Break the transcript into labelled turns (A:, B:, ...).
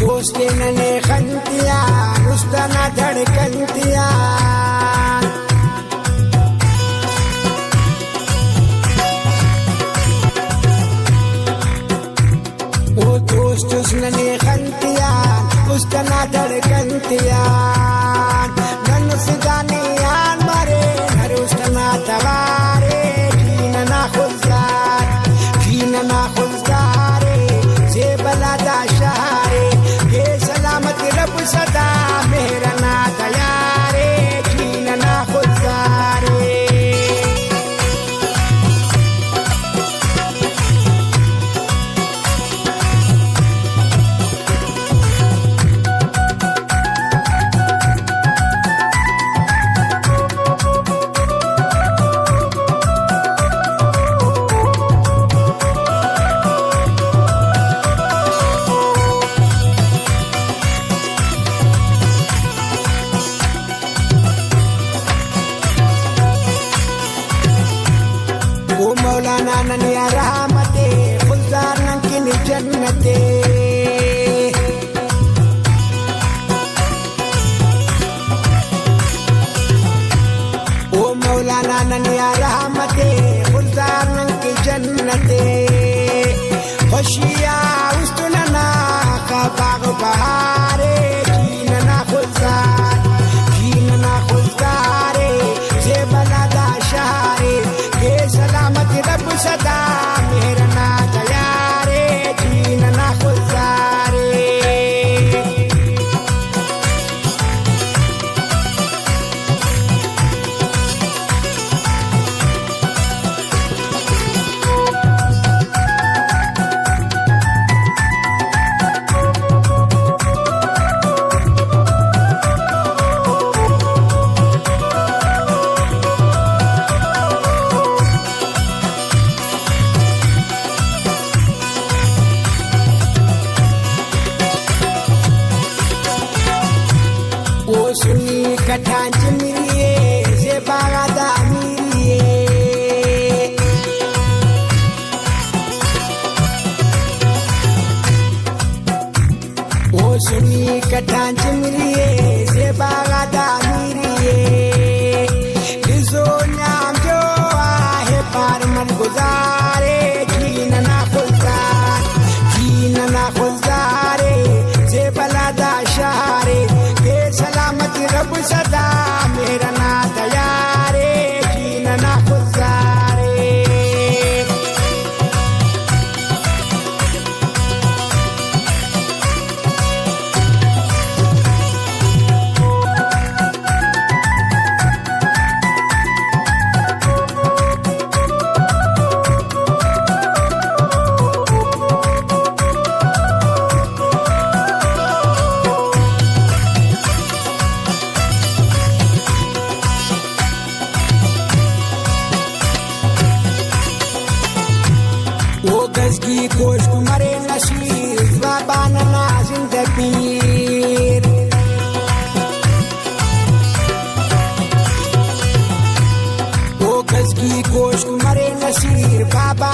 A: दोस्ते नने खंतिया रुस्तना धड़कंतिया वो दोस्त उसने खंतिया रुस्तना धड़कंतिया नन सिदाने यान मारे हर रुस्तना तवारे जीन ना खुलदारे से बलादा शहारे सलामत रब सदा मेहरना तयारे जीन ना खुलदारे मौलाना ननिया रहमते खुलदार नंकिन जन्नते ओ मौलाना ननिया रहमते खुलदार नंकिन जन्नते खुशिया उस्तुनना का बाग बहारे जीन ना खुलदारे से बलादा शहारे के सलामत रब सदा मेहरना तयारे जीन ना खुलदारे सुनी कठांच मिलिए से बागादा मिलिए ओ सुनी कठांच मिलिए से बागादा मिलिए किसो नाम जो आहे पार मन गुजारे जीन ना खुलदारे से बलादा शहारे सलामत रब सदा मेहरना तयारे जीन ना खुलदारे की कोश मरे नशीर ज़बान नाज़िम दबीर ओ गज़ की कोश मरे नशीर बाबा